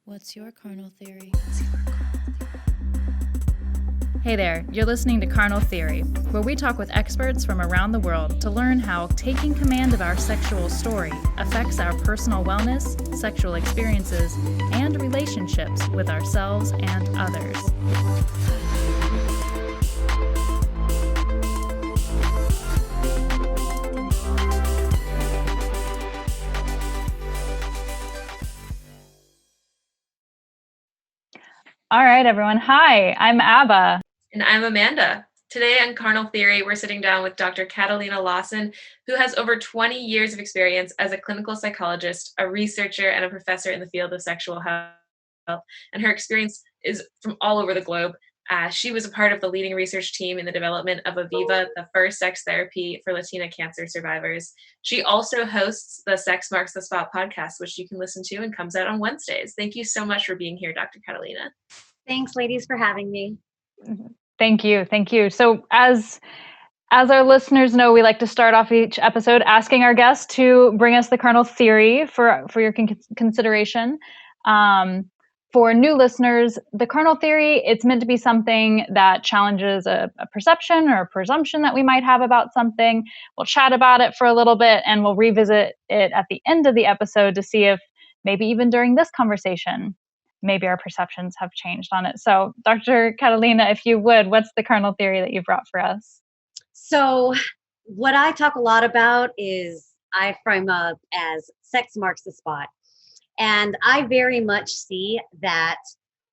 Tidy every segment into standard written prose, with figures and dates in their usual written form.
What's your carnal theory? Hey there, you're listening to Carnal Theory, where we talk with experts from around the world to learn how taking command of our sexual story affects our personal wellness, sexual experiences, and relationships with ourselves and others. All right, everyone. Hi, I'm Abba. And I'm Amanda. Today on Carnal Theory, we're sitting down with Dr. Catalina Lawsin, who has over 20 years of experience as a clinical psychologist, a researcher, and a professor in the field of sexual health. And her experience is from all over the globe. She was a part of the leading research team in the development of Aviva, the first sex therapy for Latina cancer survivors. She also hosts the Sex Marks the Spot podcast, which you can listen to and comes out on Wednesdays. Thank you so much for being here, Dr. Catalina. Thanks, ladies, for having me. Thank you. So as our listeners know, we like to start off each episode asking our guests to bring us the carnal theory for your consideration. For new listeners, the carnal theory, it's meant to be something that challenges a perception or a presumption that we might have about something. We'll chat about it for a little bit and we'll revisit it at the end of the episode to see if maybe even during this conversation, maybe our perceptions have changed on it. So Dr. Catalina, if you would, what's the carnal theory that you brought for us? So what I talk a lot about is I frame up as sex marks the spot. And I very much see that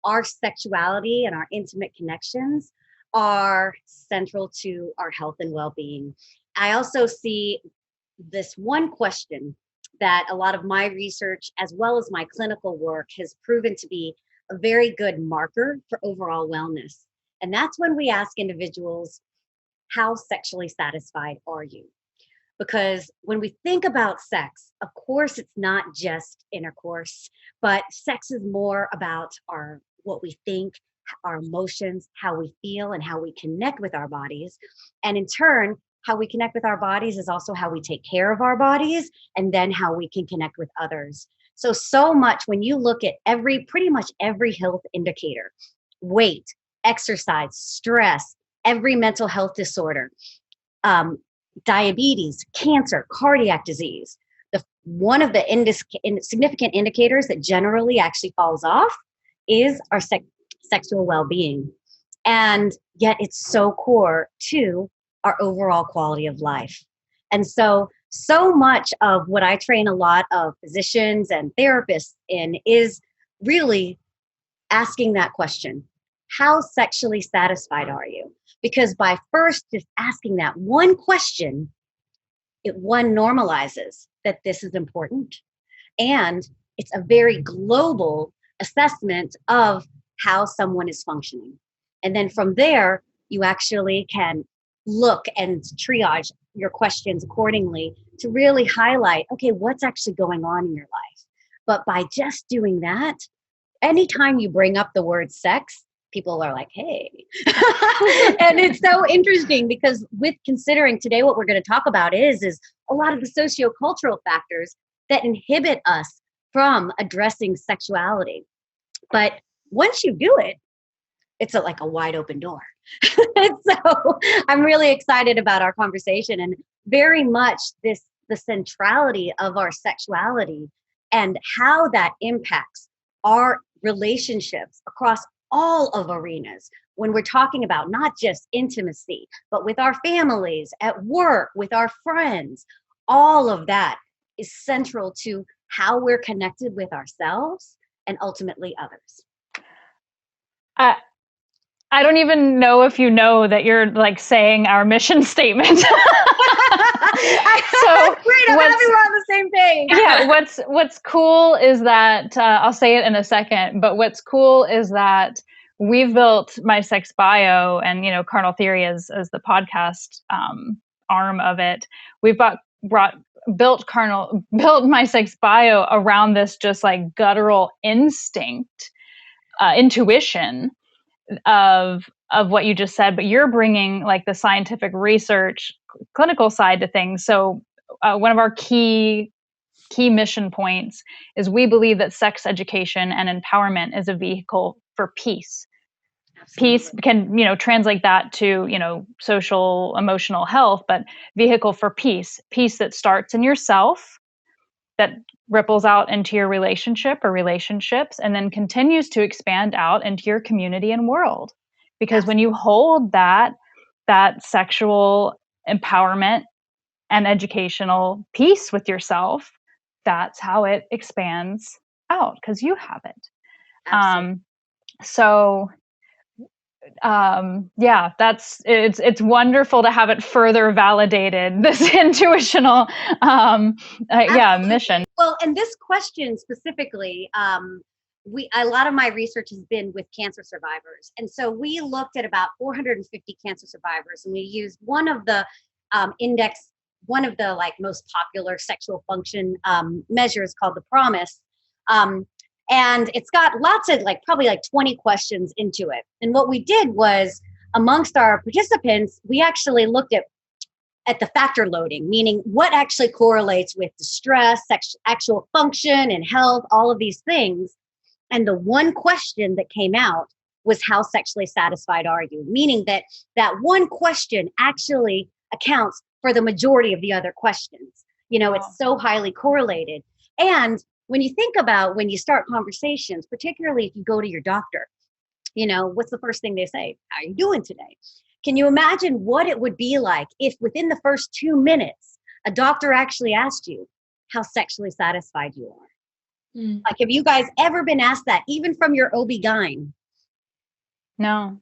our sexuality and our intimate connections are central to our health and well-being. I also see this one question that a lot of my research, as well as my clinical work, has proven to be a very good marker for overall wellness. And that's when we ask individuals, how sexually satisfied are you? Because when we think about sex, of course, it's not just intercourse, but sex is more about what we think, our emotions, how we feel, and how we connect with our bodies. And in turn, how we connect with our bodies is also how we take care of our bodies, and then how we can connect with others. So much when you look at pretty much every health indicator, weight, exercise, stress, every mental health disorder, diabetes, cancer, cardiac disease, one of the significant indicators that generally actually falls off is our sexual well-being. And yet it's so core to our overall quality of life. And so much of what I train a lot of physicians and therapists in is really asking that question. How sexually satisfied are you? Because by first just asking that one question, it normalizes that this is important. And it's a very global assessment of how someone is functioning. And then from there, you actually can look and triage your questions accordingly to really highlight, okay, what's actually going on in your life? But by just doing that, anytime you bring up the word sex, people are like, hey. And it's so interesting because with considering today what we're going to talk about is a lot of the sociocultural factors that inhibit us from addressing sexuality. But once you do it, it's like a wide open door. So I'm really excited about our conversation and very much the centrality of our sexuality and how that impacts our relationships across all of arenas when we're talking about not just intimacy, but with our families, at work, with our friends. All of that is central to how we're connected with ourselves and ultimately others. I don't even know if you know that you're like saying our mission statement. Great, I'm happy we're on the same page. Yeah, what's cool is that, I'll say it in a second, but what's cool is that we've built My Sex Bio and, Carnal Theory as the podcast arm of it. We've built My Sex Bio around this just like guttural instinct, intuition of what you just said, but you're bringing like the scientific research, clinical side to things. So one of our key key mission points is we believe that sex education and empowerment is a vehicle for peace. Absolutely. Peace can, translate that to, social, emotional health, but vehicle for peace that starts in yourself, that ripples out into your relationship or relationships, and then continues to expand out into your community and world. Because when you hold that sexual empowerment and educational peace with yourself, that's how it expands out, because you have it. Absolutely. So yeah, it's wonderful to have it further validated, this intuitional mission. Well, and this question specifically, a lot of my research has been with cancer survivors, and so we looked at about 450 cancer survivors, and we used one of the like most popular sexual function measures called the PROMIS. And it's got lots of probably 20 questions into it. And what we did was, amongst our participants, we actually looked at the factor loading, meaning what actually correlates with distress, actual function and health, all of these things. And the one question that came out was, how sexually satisfied are you? Meaning that one question actually accounts for the majority of the other questions. Wow. It's so highly correlated. And when you think about when you start conversations, particularly if you go to your doctor, what's the first thing they say? How are you doing today? Can you imagine what it would be like if within the first 2 minutes, a doctor actually asked you how sexually satisfied you are? Like, have you guys ever been asked that, even from your OB-GYN? No.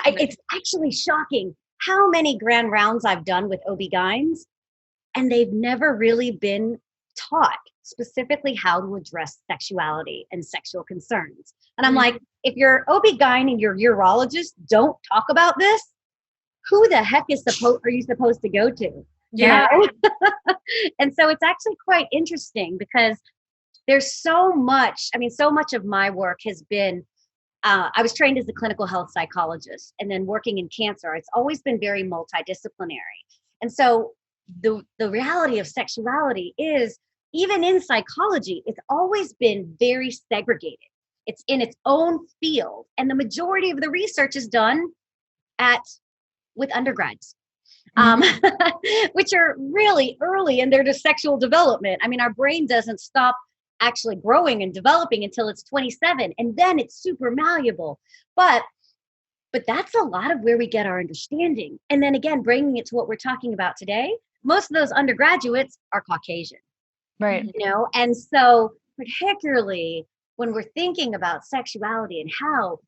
It's actually shocking how many grand rounds I've done with OB-GYNs, and they've never really been taught specifically how to address sexuality and sexual concerns. And I'm like, if your OB-GYN and your urologist don't talk about this, who the heck are you supposed to go to? Yeah. And so it's actually quite interesting, because there's so much of my work has been, I was trained as a clinical health psychologist, and then working in cancer, it's always been very multidisciplinary. And so the reality of sexuality is, even in psychology, it's always been very segregated. It's in its own field. And the majority of the research is done with undergrads, which are really early in their sexual development. I mean, our brain doesn't stop actually growing and developing until it's 27, and then it's super malleable. But that's a lot of where we get our understanding. And then again, bringing it to what we're talking about today, most of those undergraduates are Caucasian. Right. And so particularly when we're thinking about sexuality and how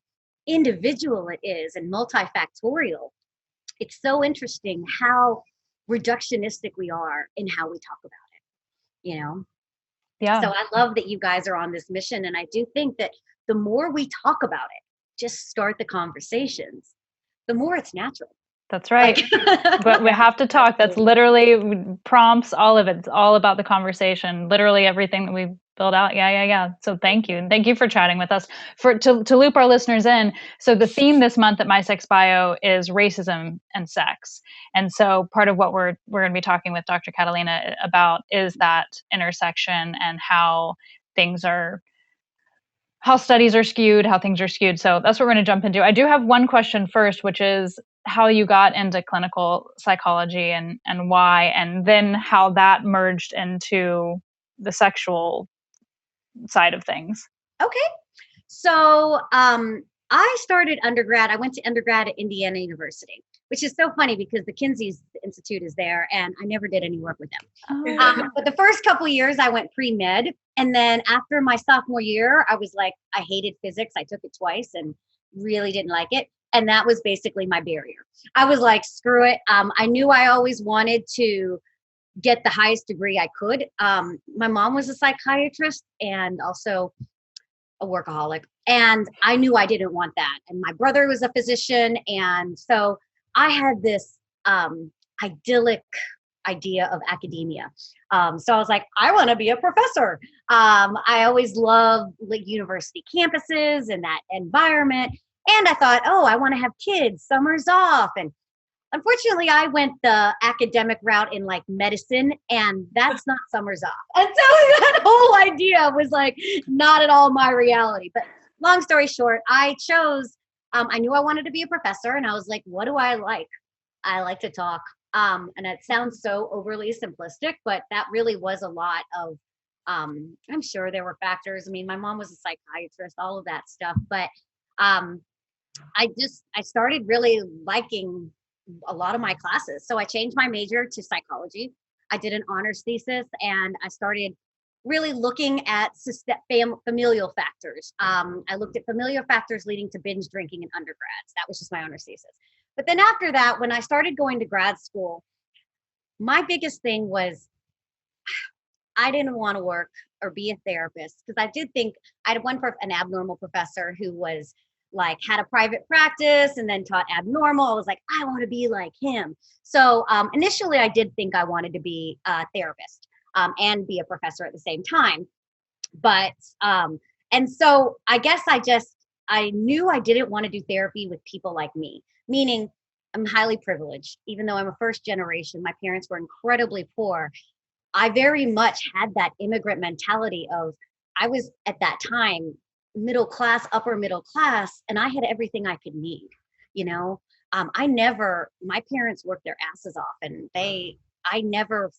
individual it is and multifactorial, it's so interesting how reductionistic we are in how we talk about it, Yeah. So I love that you guys are on this mission. And I do think that the more we talk about it, just start the conversations, the more it's natural. That's right. But we have to talk. That's literally prompts, all of it. It's all about the conversation. Literally everything that we build out. Yeah. So thank you. And thank you for chatting with us. To loop our listeners in. So the theme this month at My Sex Bio is racism and sex. And so part of what we're going to be talking with Dr. Catalina about is that intersection and how studies are skewed, how things are skewed. So that's what we're going to jump into. I do have one question first, which is how you got into clinical psychology and why, and then how that merged into the sexual side of things. Okay. So I started undergrad. I went to undergrad at Indiana University, which is so funny because the Kinsey Institute is there, and I never did any work with them. Oh. But the first couple of years I went pre-med. And then after my sophomore year, I was like, I hated physics. I took it twice and really didn't like it. And that was basically my barrier. I was like, screw it. I knew I always wanted to get the highest degree I could. My mom was a psychiatrist and also a workaholic. And I knew I didn't want that. And my brother was a physician. And so I had this idyllic idea of academia. So I was like, I want to be a professor. I always loved university campuses and that environment. And I thought, I want to have kids, summers off. And unfortunately, I went the academic route in like medicine, and that's not summers off. And so that whole idea was like not at all my reality. But long story short, I chose, I knew I wanted to be a professor, and I was like, what do I like? I like to talk. And it sounds so overly simplistic, but that really was a lot of, I'm sure there were factors. I mean, my mom was a psychiatrist, all of that stuff, but um, I started really liking a lot of my classes. So I changed my major to psychology. I did an honors thesis, and I started really looking at familial factors. I looked at familial factors leading to binge drinking in undergrads. That was just my honors thesis. But then after that, when I started going to grad school, my biggest thing was I didn't want to work or be a therapist, because I did think I had an abnormal professor who was like had a private practice and then taught abnormal. I was like, I want to be like him. So initially, I did think I wanted to be a therapist and be a professor at the same time. But and so I guess I knew I didn't want to do therapy with people like me, meaning I'm highly privileged. Even though I'm a first generation, my parents were incredibly poor. I very much had that immigrant mentality of, I was at that time middle class, upper middle class, and I had everything I could need. You know, my parents worked their asses off, and I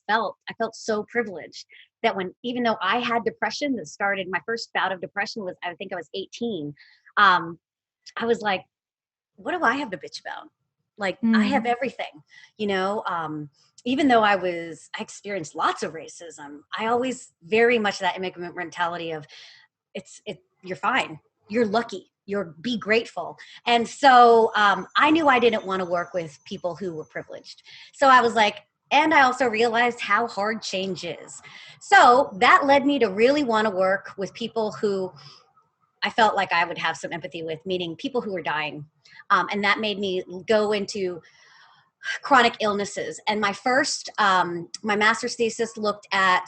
felt so privileged that even though I had depression that started, my first bout of depression was, I think I was 18. I was like, what do I have to bitch about? Like, I have everything, you know. Even though I experienced lots of racism, I always very much that immigrant mentality of you're fine, you're lucky, be grateful. And so I knew I didn't want to work with people who were privileged. So I was like, and I also realized how hard change is. So that led me to really want to work with people who I felt like I would have some empathy with, meaning people who were dying. And that made me go into chronic illnesses. And my master's thesis looked at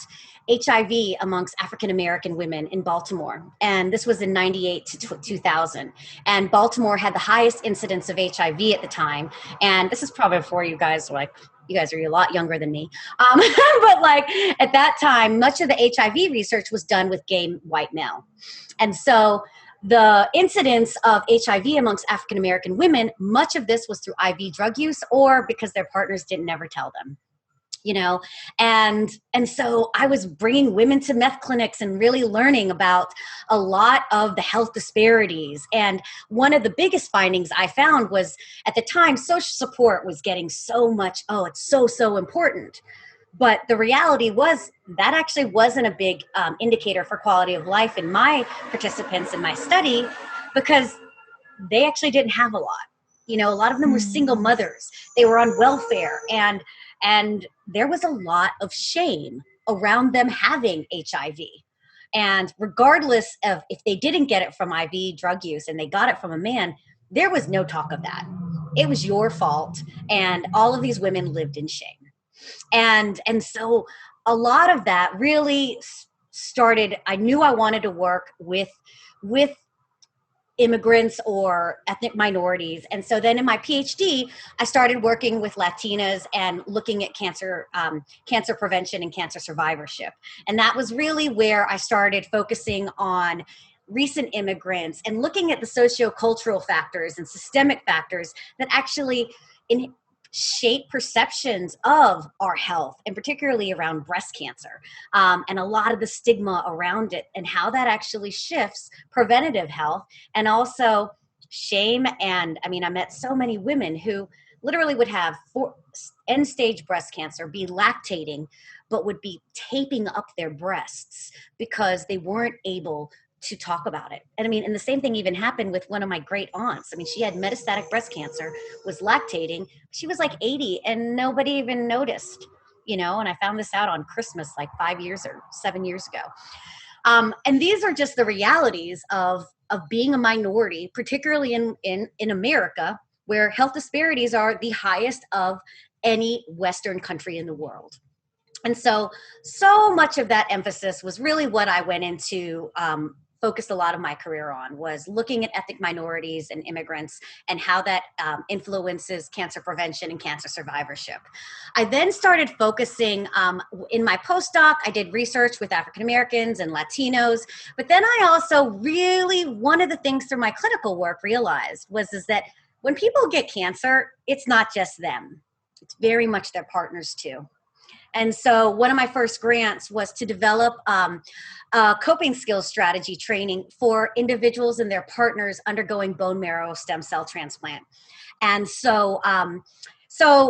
HIV amongst African-American women in Baltimore. And this was in 98 to 2000. And Baltimore had the highest incidence of HIV at the time. And this is probably before you guys are a lot younger than me. But like at that time, much of the HIV research was done with gay white male. And so the incidence of HIV amongst African-American women, much of this was through IV drug use or because their partners didn't never tell them, you know? And so I was bringing women to meth clinics and really learning about a lot of the health disparities. And one of the biggest findings I found was, at the time, social support was getting so much, it's so important. But the reality was that actually wasn't a big indicator for quality of life in my participants in my study, because they actually didn't have a lot. You know, a lot of them were single mothers. They were on welfare, and there was a lot of shame around them having HIV. And regardless of if they didn't get it from IV drug use and they got it from a man, there was no talk of that. It was your fault. And all of these women lived in shame. And so a lot of that really started, I knew I wanted to work with immigrants or ethnic minorities. And so then in my PhD, I started working with Latinas and looking at cancer prevention and cancer survivorship. And that was really where I started focusing on recent immigrants and looking at the sociocultural factors and systemic factors that actually shape perceptions of our health, and particularly around breast cancer, and a lot of the stigma around it, and how that actually shifts preventative health, and also shame. And I mean, I met so many women who literally would have end-stage breast cancer, be lactating, but would be taping up their breasts because they weren't able to talk about it. And I mean, and the same thing even happened with one of my great aunts. I mean, she had metastatic breast cancer, was lactating. She was like 80 and nobody even noticed, you know, and I found this out on Christmas like 5 years or 7 years ago. And these are just the realities of being a minority, particularly in America, where health disparities are the highest of any Western country in the world. And so much of that emphasis was really what I went into focused a lot of my career on, was looking at ethnic minorities and immigrants and how that influences cancer prevention and cancer survivorship. I then started focusing in my postdoc. I did research with African Americans and Latinos, but then I also really, one of the things through my clinical work realized is that when people get cancer, it's not just them. It's very much their partners too. And so one of my first grants was to develop coping skills strategy training for individuals and their partners undergoing bone marrow stem cell transplant. And so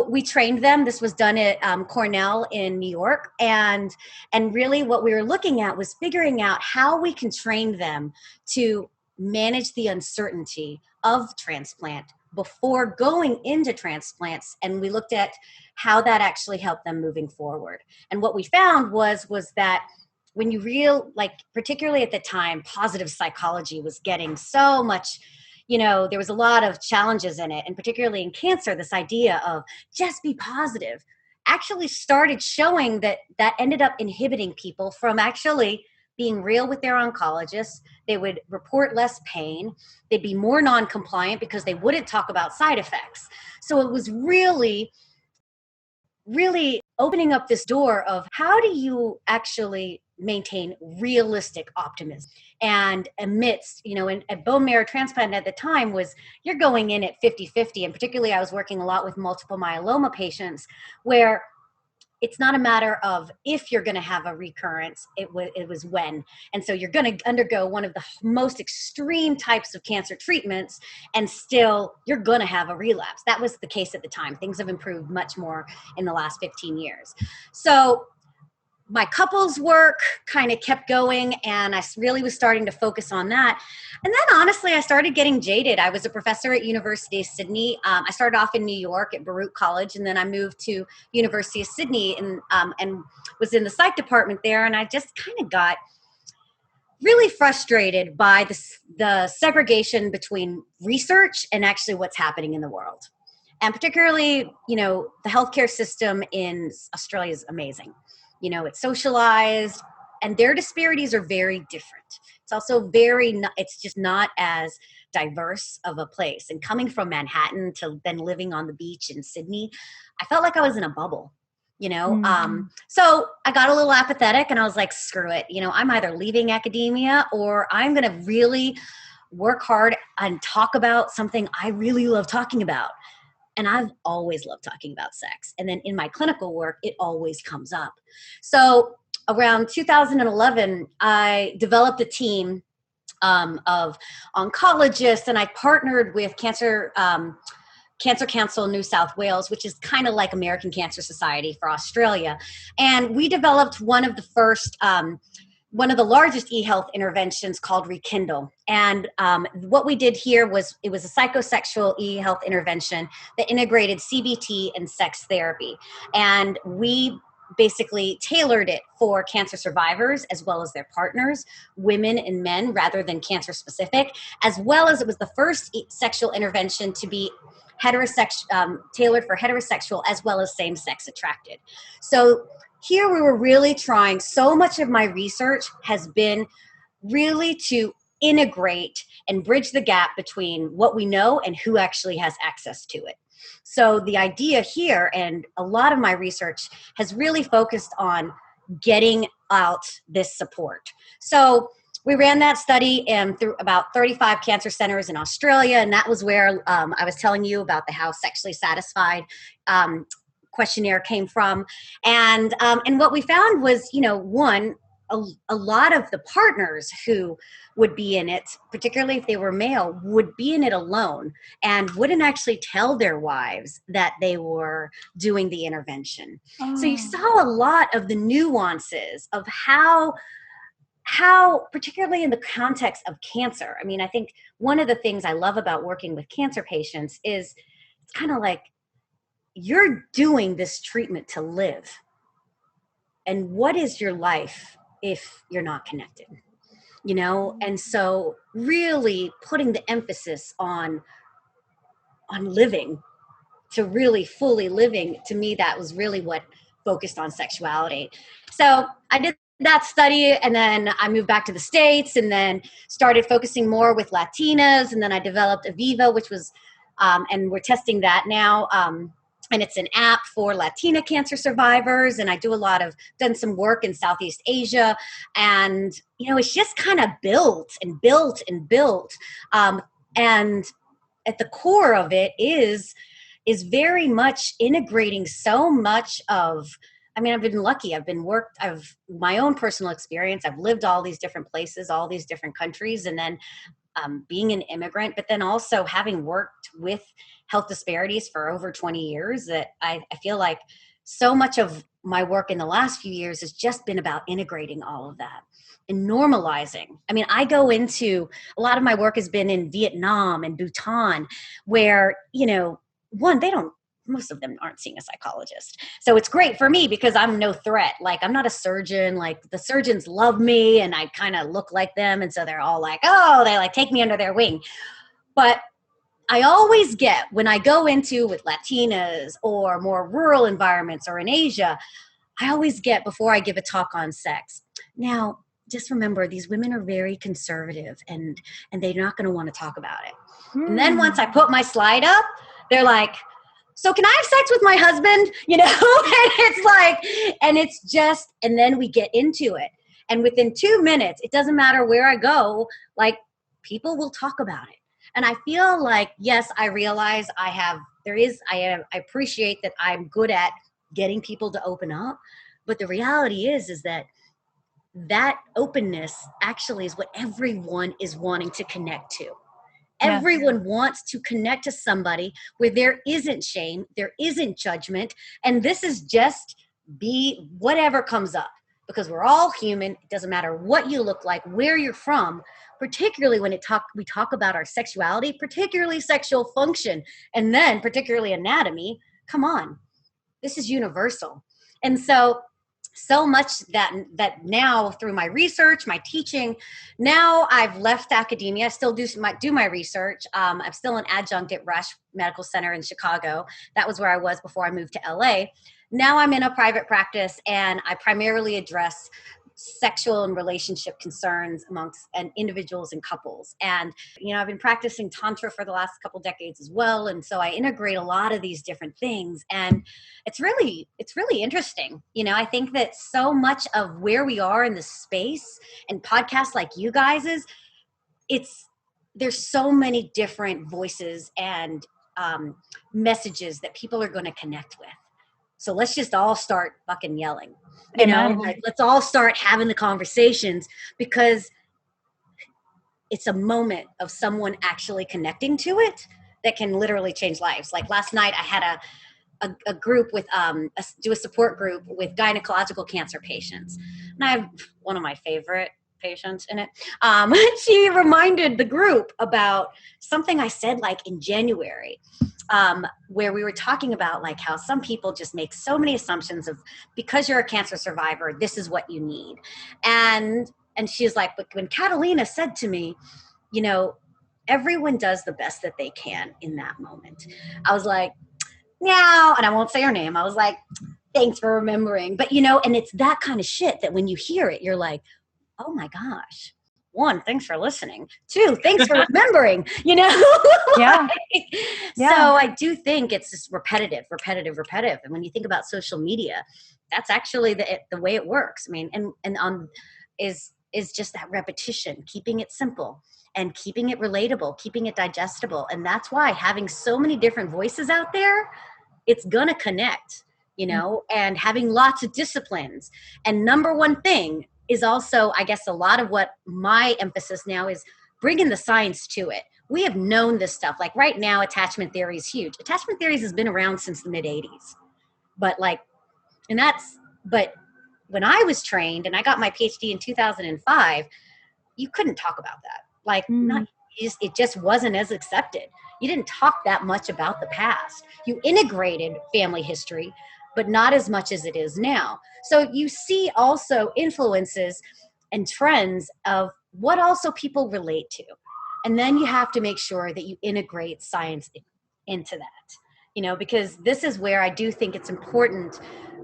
we trained them. This was done at Cornell in New York. And really what we were looking at was figuring out how we can train them to manage the uncertainty of transplant before going into transplants. And we looked at how that actually helped them moving forward. And what we found was that when you particularly at the time, positive psychology was getting so much, there was a lot of challenges in it. And particularly in cancer, this idea of just be positive actually started showing that ended up inhibiting people from actually being real with their oncologists. They would report less pain. They'd be more non-compliant because they wouldn't talk about side effects. So it was really, really opening up this door of how do you actually maintain realistic optimism. And amidst, a bone marrow transplant at the time was, you're going in at 50-50. And particularly I was working a lot with multiple myeloma patients where it's not a matter of if you're going to have a recurrence, it was when. And so you're going to undergo one of the most extreme types of cancer treatments and still you're going to have a relapse. That was the case at the time. Things have improved much more in the last 15 years. So my couples work kind of kept going and I really was starting to focus on that. And then honestly, I started getting jaded. I was a professor at University of Sydney. I started off in New York at Baruch College, and then I moved to University of Sydney and was in the psych department there. And I just kind of got really frustrated by the segregation between research and actually what's happening in the world. And particularly, the healthcare system in Australia is amazing. It's socialized and their disparities are very different. It's also it's just not as diverse of a place. And coming from Manhattan to then living on the beach in Sydney, I felt like I was in a bubble, So I got a little apathetic and I was like, screw it. I'm either leaving academia or I'm going to really work hard and talk about something I really love talking about. And I've always loved talking about sex. And then in my clinical work, it always comes up. So around 2011, I developed a team of oncologists, and I partnered with Cancer Council New South Wales, which is kind of like American Cancer Society for Australia. And we developed one of the largest e-health interventions called Rekindle. And what we did here was, it was a psychosexual e-health intervention that integrated CBT and sex therapy. And we basically tailored it for cancer survivors as well as their partners, women and men, rather than cancer specific, as well as it was the first sexual intervention to be tailored for heterosexual as well as same-sex attracted. So here we were really trying, so much of my research has been really to integrate and bridge the gap between what we know and who actually has access to it. So the idea here, and a lot of my research has really focused on getting out this support. So we ran that study through about 35 cancer centers in Australia, and that was where I was telling you about the How Sexually Satisfied questionnaire came from. And what we found was, a lot of the partners who would be in it, particularly if they were male, would be in it alone and wouldn't actually tell their wives that they were doing the intervention. Oh. So you saw a lot of the nuances of how, particularly in the context of cancer. I mean, I think one of the things I love about working with cancer patients is it's kind of like, you're doing this treatment to live. And what is your life if you're not connected? And so really putting the emphasis on living, to really fully living, to me, that was really what focused on sexuality. So I did that study, and then I moved back to the States, and then started focusing more with Latinas, and then I developed Aviva, which was, and we're testing that now. And it's an app for Latina cancer survivors, and I do done some work in Southeast Asia, and it's just kind of built and built and built, and at the core of it is very much integrating so much of, I've been lucky. I've my own personal experience. I've lived all these different places, all these different countries, and then being an immigrant, but then also having worked with health disparities for over 20 years, that I feel like so much of my work in the last few years has just been about integrating all of that and normalizing. I go into, a lot of my work has been in Vietnam and Bhutan, where, most of them aren't seeing a psychologist. So it's great for me because I'm no threat. Like, I'm not a surgeon. Like, the surgeons love me and I kind of look like them. And so they're all like, oh, they like take me under their wing. But I always get, when I go into with Latinas or more rural environments or in Asia, I always get, before I give a talk on sex, now, just remember, these women are very conservative and they're not going to want to talk about it. And then once I put my slide up, they're like, so can I have sex with my husband? And it's like, and it's just, and then we get into it. And within 2 minutes, it doesn't matter where I go, like, people will talk about it. And I feel like, yes, I realize I appreciate that I'm good at getting people to open up. But the reality is that openness actually is what everyone is wanting to connect to. Yes. Everyone wants to connect to somebody where there isn't shame, there isn't judgment, and this is just be whatever comes up, because we're all human. It doesn't matter what you look like, where you're from, particularly when we talk about our sexuality, particularly sexual function, and then particularly anatomy. Come on, this is universal. And so much that now, through my research, my teaching, now I've left academia. I still do my research. I'm still an adjunct at Rush Medical Center in Chicago. That was where I was before I moved to LA. Now I'm in a private practice, and I primarily address sexual and relationship concerns amongst individuals and couples. And, I've been practicing Tantra for the last couple decades as well. And so I integrate a lot of these different things. And it's really interesting. I think that so much of where we are in the space, and podcasts like you guys's, there's so many different voices and messages that people are going to connect with. So let's just all start fucking yelling, let's all start having the conversations, because it's a moment of someone actually connecting to it that can literally change lives. Like last night I had a group with, do a support group with gynecological cancer patients. And I have one of my favorite patients in it. She reminded the group about something I said like in January, where we were talking about like how some people just make so many assumptions of, because you're a cancer survivor, this is what you need. And she's like, but when Catalina said to me, everyone does the best that they can in that moment. I was like, yeah, and I won't say her name. I was like, thanks for remembering. But, and it's that kind of shit that when you hear it, you're like, oh my gosh. 1, thanks for listening. 2, thanks for remembering, Yeah. So I do think it's just repetitive. And when you think about social media, that's actually the way it works. Is just that repetition, keeping it simple and keeping it relatable, keeping it digestible. And that's why having so many different voices out there, it's going to connect, and having lots of disciplines. And number one thing is also, I guess, a lot of what my emphasis now is bringing the science to it. We have known this stuff. Like right now, attachment theory is huge. Attachment theory has been around since the mid 80s. But when I was trained and I got my PhD in 2005, you couldn't talk about that. Like, it just wasn't as accepted. You didn't talk that much about the past. You integrated family history, but not as much as it is now. So you see also influences and trends of what also people relate to. And then you have to make sure that you integrate science into that, because this is where I do think it's important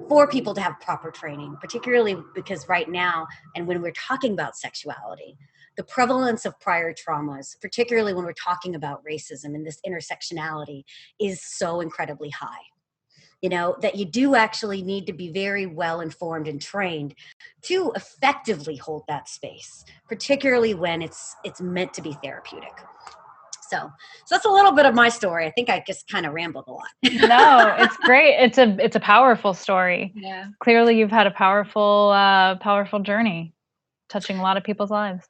for people to have proper training, particularly because right now, and when we're talking about sexuality, the prevalence of prior traumas, particularly when we're talking about racism and this intersectionality, is so incredibly high. You know, that you do actually need to be very well informed and trained to effectively hold that space, particularly when it's meant to be therapeutic. So that's a little bit of my story. I think I just kind of rambled a lot. No, it's great. It's a powerful story. Yeah. Clearly you've had a powerful journey, touching a lot of people's lives.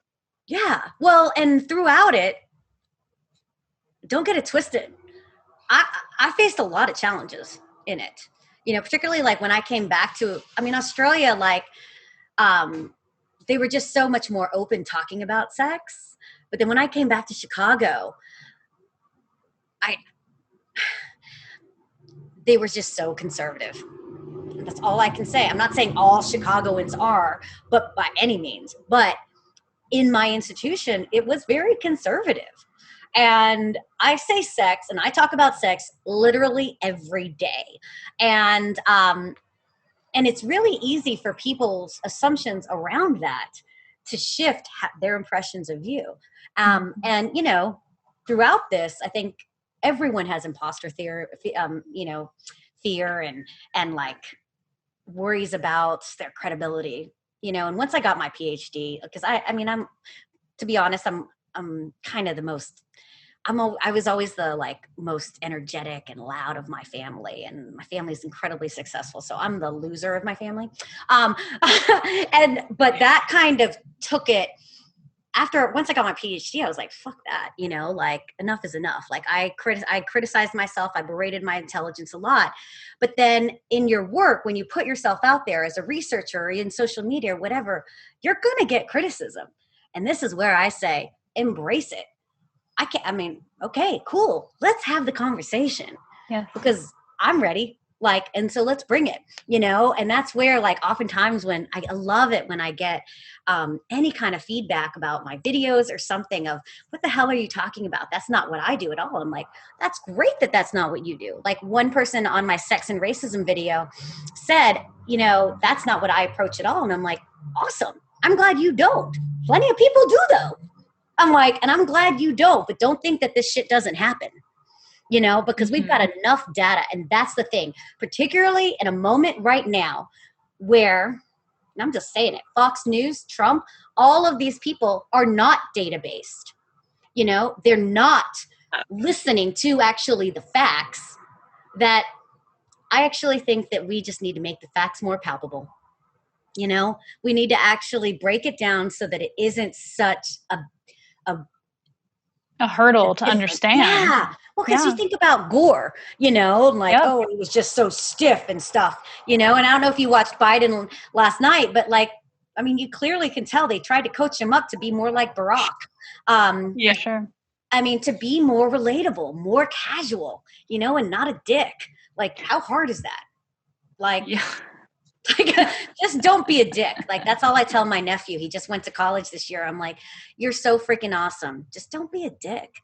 Yeah. Well, and throughout it, don't get it twisted. I faced a lot of challenges in it, you know, particularly like when I came back to, Australia, like, they were just so much more open talking about sex. But then when I came back to Chicago, they were just so conservative. That's all I can say. I'm not saying all Chicagoans are, but by any means. But in my institution, it was very conservative. And I say sex, and I talk about sex literally every day. And it's really easy for people's assumptions around that to shift their impressions of you. And, you know, throughout this, I think everyone has imposter fear, fear and like worries about their credibility, you know. And once I got my PhD, because I'm, to be honest, I'm kind of the most, I was always the like most energetic and loud of my family, and my family is incredibly successful. So I'm the loser of my family. But that kind of took it once I got my PhD, I was like, fuck that, you know, like enough is enough. Like I criticized myself. I berated my intelligence a lot. But then in your work, when you put yourself out there as a researcher or in social media or whatever, you're going to get criticism. And this is where I say, embrace it. Okay, cool. Let's have the conversation. Yeah. Because I'm ready. Like, and so let's bring it, you know. And that's where, like, oftentimes when I love it when I get any kind of feedback about my videos or something of, what the hell are you talking about? That's not what I do at all. I'm like, that's great that that's not what you do. Like, one person on my sex and racism video said, you know, that's not what I approach at all. And I'm like, awesome. I'm glad you don't. Plenty of people do though. I'm like, and I'm glad you don't, but don't think that this shit doesn't happen, you know, because we've got enough data. And that's the thing, particularly in a moment right now where, and I'm just saying it, Fox News, Trump, all of these people are not data-based. You know, they're not listening to actually the facts. That I actually think that we just need to make the facts more palpable. You know, we need to actually break it down so that it isn't such a hurdle to understand. Yeah. Well, because you think about Gore, you know, like, oh, he was just so stiff and stuff, you know. And I don't know if you watched Biden last night, but like, I mean, you clearly can tell they tried to coach him up to be more like Barack. Yeah, sure. I mean, to be more relatable, more casual, you know, and not a dick. Like, how hard is that? Like, just don't be a dick. Like, that's all I tell my nephew. He just went to college this year. I'm like, you're so freaking awesome. Just don't be a dick.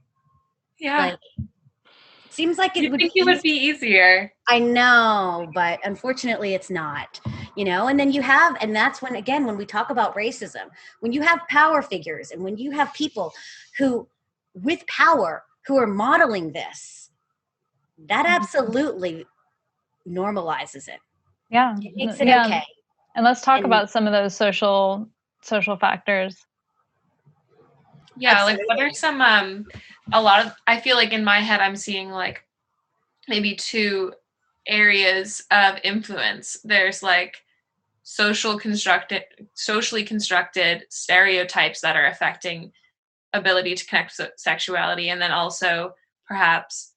Yeah. Like, it seems like it would be easier. I know, but unfortunately it's not, you know. And then and that's when, again, when we talk about racism, when you have power figures and when you have people who, with power, who are modeling this, that absolutely normalizes it. Yeah. It makes it okay. And let's talk about some of those social factors. Yeah, absolutely. Like what are some I feel like in my head I'm seeing like maybe two areas of influence. There's like socially constructed stereotypes that are affecting ability to connect with sexuality, and then also perhaps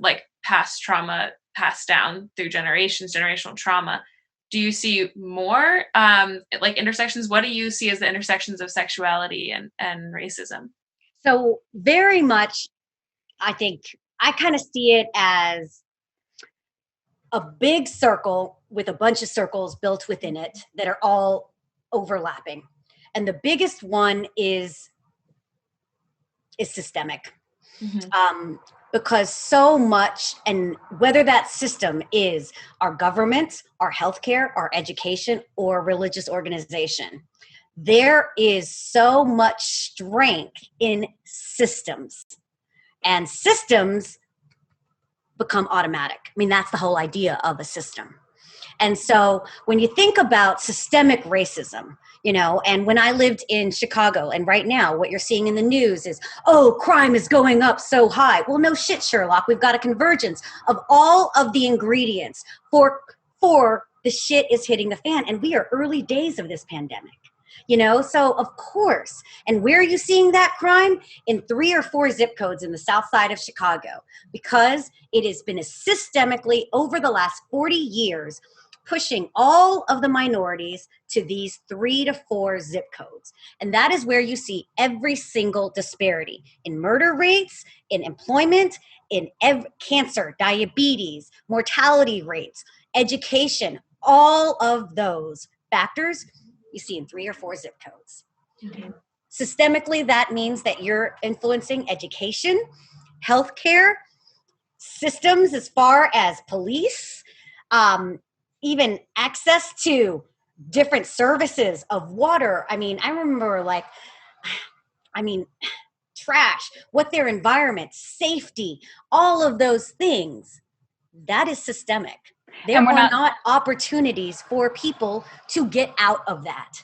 like past trauma passed down through generational trauma. Do you see more like intersections? What do you see as the intersections of sexuality and racism? So very much, I think I kind of see it as a big circle with a bunch of circles built within it that are all overlapping. And the biggest one is systemic. because so much, and whether that system is our government, our healthcare, our education, or religious organization, there is so much strength in systems, and systems become automatic. I mean, that's the whole idea of a system. And so when you think about systemic racism, and when I lived in Chicago, and right now what you're seeing in the news is, oh, crime is going up so high. Well, no shit, Sherlock. We've got a convergence of all of the ingredients for the shit is hitting the fan. And we are early days of this pandemic. So of course, and where are you seeing that crime? In 3 or 4 zip codes in the south side of Chicago, because it has been systemically over the last 40 years pushing all of the minorities to these 3 to 4 zip codes. And that is where you see every single disparity in murder rates, in employment, in cancer, diabetes, mortality rates, education, all of those factors you see in 3 or 4 zip codes. Okay. Systemically, that means that you're influencing education, healthcare, systems as far as police, even access to different services of water. I mean, I remember trash, what their environment, safety, all of those things, that is systemic. There are not opportunities for people to get out of that,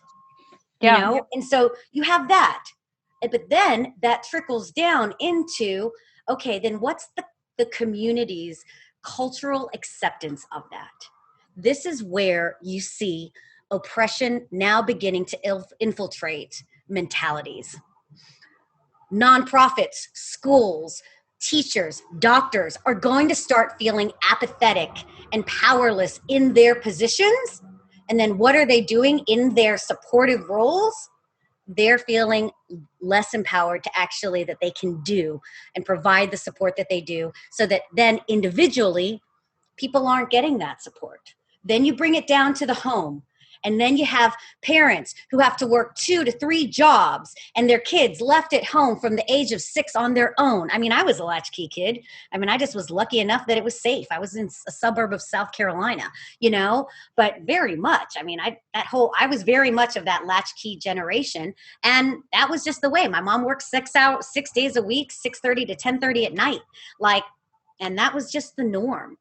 And so you have that, but then that trickles down into, okay, then what's the community's cultural acceptance of that? This is where you see oppression now beginning to infiltrate mentalities. Nonprofits, schools, teachers, doctors are going to start feeling apathetic and powerless in their positions. And then what are they doing in their supportive roles? They're feeling less empowered to actually that they can do and provide the support that they do, so that then individually people aren't getting that support. Then you bring it down to the home. And then you have parents who have to work 2 to 3 jobs, and their kids left at home from the age of 6 on their own. I mean, I was a latchkey kid. I mean, I just was lucky enough that it was safe. I was in a suburb of South Carolina, but very much. I mean, I was very much of that latchkey generation. And that was just the way. My mom worked 6 days a week, 6:30 to 10:30 at night. And that was just the norm.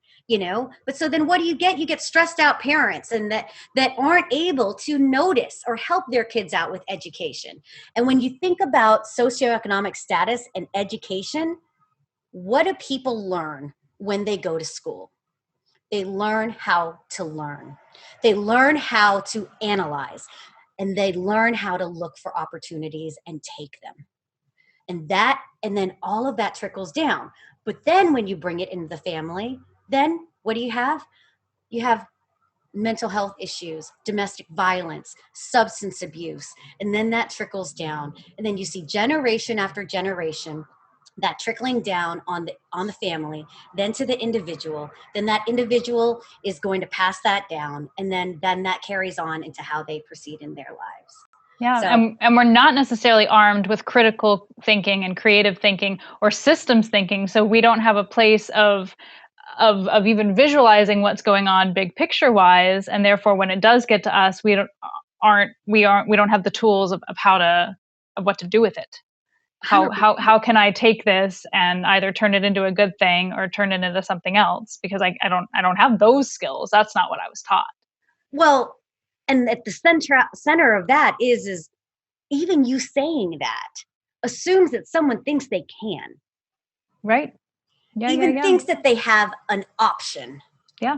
But so then what do you get? You get stressed out parents and that aren't able to notice or help their kids out with education. And when you think about socioeconomic status and education, what do people learn when they go to school? They learn how to learn. They learn how to analyze, and they learn how to look for opportunities and take them. And then all of that trickles down. But then when you bring it into the family, then what do you have? You have mental health issues, domestic violence, substance abuse, and then that trickles down. And then you see generation after generation that trickling down on the family, then to the individual. Then that individual is going to pass that down, and then that carries on into how they proceed in their lives. Yeah, so, and we're not necessarily armed with critical thinking and creative thinking or systems thinking, so we don't have a place of even visualizing what's going on big picture wise, and therefore when it does get to us, we don't have the tools of what to do with it. How can I take this and either turn it into a good thing or turn it into something else? Because I don't have those skills. That's not what I was taught. Well, and at the center of that is even you saying that assumes that someone thinks they can. Right. Yeah, thinks that they have an option. Yeah.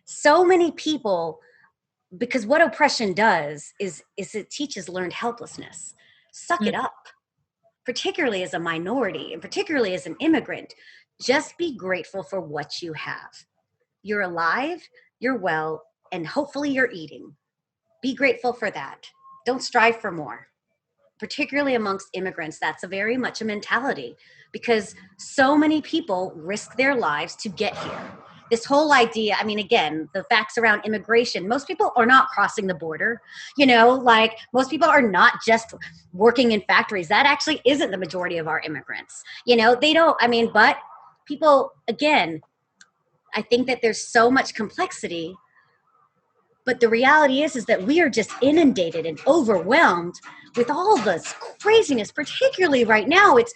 So many people, because what oppression does is it teaches learned helplessness. Suck it up, particularly as a minority and particularly as an immigrant. Just be grateful for what you have. You're alive, you're well, and hopefully you're eating. Be grateful for that. Don't strive for more. Particularly amongst immigrants, that's very much a mentality, because so many people risk their lives to get here. This whole idea, I mean, again, the facts around immigration, most people are not crossing the border, most people are not just working in factories. That actually isn't the majority of our immigrants. They don't, but people, again, I think that there's so much complexity, but the reality is that we are just inundated and overwhelmed with all this craziness, particularly right now. It's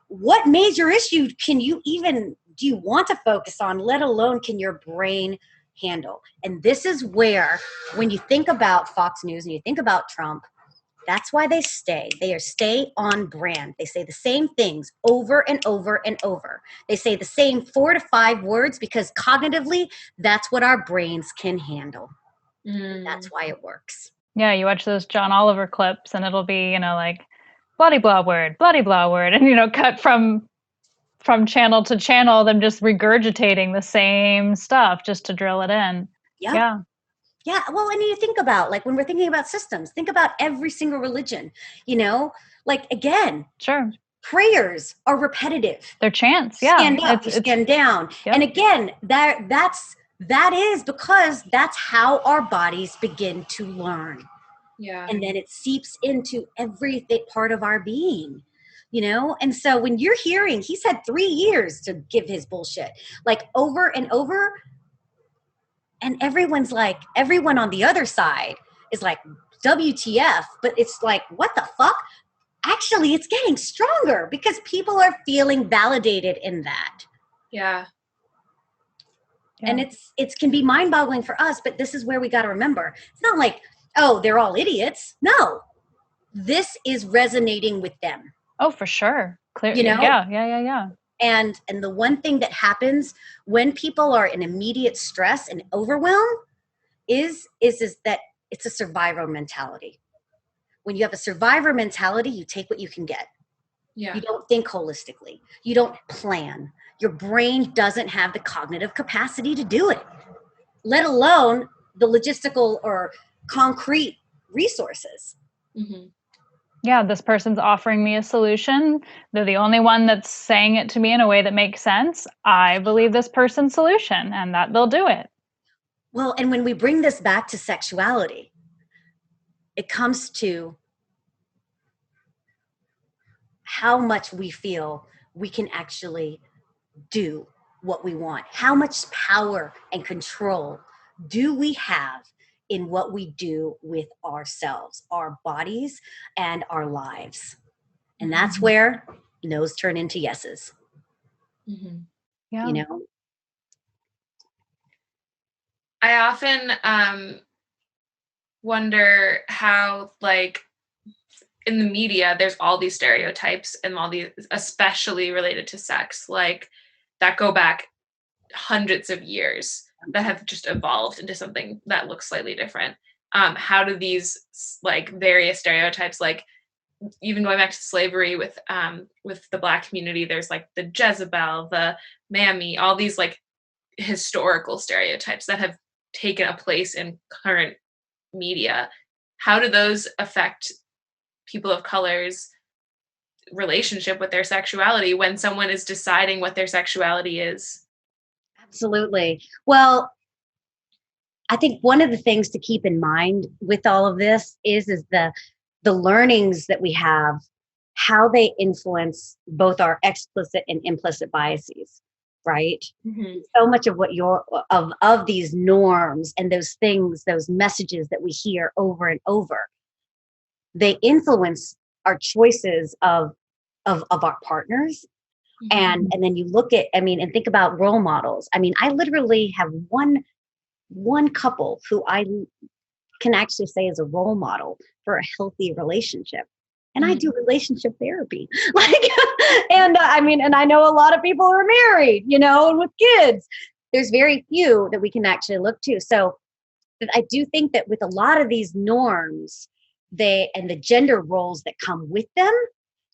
what major issue do you want to focus on, let alone can your brain handle? And this is where, when you think about Fox News and you think about Trump, that's why they stay on brand. They say the same things over and over and over. They say the same 4 to 5 words because cognitively, that's what our brains can handle. That's why it works. Yeah, you watch those John Oliver clips and it'll be, like bloody blah word, and cut from channel to channel, them just regurgitating the same stuff just to drill it in. Yeah. Yeah. Well, and you think about, like, when we're thinking about systems, think about every single religion, like, again, sure, prayers are repetitive. They're chants. Yeah. Stand up, stand down. Yep. And again, that is because that's how our bodies begin to learn. Yeah. And then it seeps into every part of our being, And so when you're hearing, he's had 3 years to give his bullshit, like, over and over. And everyone on the other side is like, WTF, but it's like, what the fuck? Actually, it's getting stronger because people are feeling validated in that. Yeah. And it can be mind-boggling for us, but this is where we got to remember. It's not like, oh, they're all idiots. No, this is resonating with them. Oh, for sure. Clear. Yeah. And the one thing that happens when people are in immediate stress and overwhelm is that it's a survivor mentality. When you have a survivor mentality, you take what you can get. Yeah. You don't think holistically. You don't plan. Your brain doesn't have the cognitive capacity to do it, let alone the logistical or concrete resources. Mm-hmm. Yeah, this person's offering me a solution. They're the only one that's saying it to me in a way that makes sense. I believe this person's solution and that they'll do it. Well, and when we bring this back to sexuality, it comes to how much we feel we can actually do what we want. How much power and control do we have in what we do with ourselves, our bodies, and our lives? And that's where no's turn into yeses. Mm-hmm. Yeah. I often wonder how, like, in the media, there's all these stereotypes and all these, especially related to sex, like, that go back hundreds of years that have just evolved into something that looks slightly different. How do these, like, various stereotypes, like, even going back to slavery with the Black community, there's, like, the Jezebel, the Mammy, all these, like, historical stereotypes that have taken a place in current media. How do those affect people of color's relationship with their sexuality when someone is deciding what their sexuality is? Absolutely. Well, I think one of the things to keep in mind with all of this is the learnings that we have, how they influence both our explicit and implicit biases, right? Mm-hmm. So much of what of these norms and those things, those messages that we hear over and over, they influence our choices of our partners. Mm-hmm. And then you look at, and think about role models. I literally have one couple who I can actually say is a role model for a healthy relationship. And I do relationship therapy. And I know a lot of people are married, and with kids. There's very few that we can actually look to. So I do think that with a lot of these norms, and the gender roles that come with them,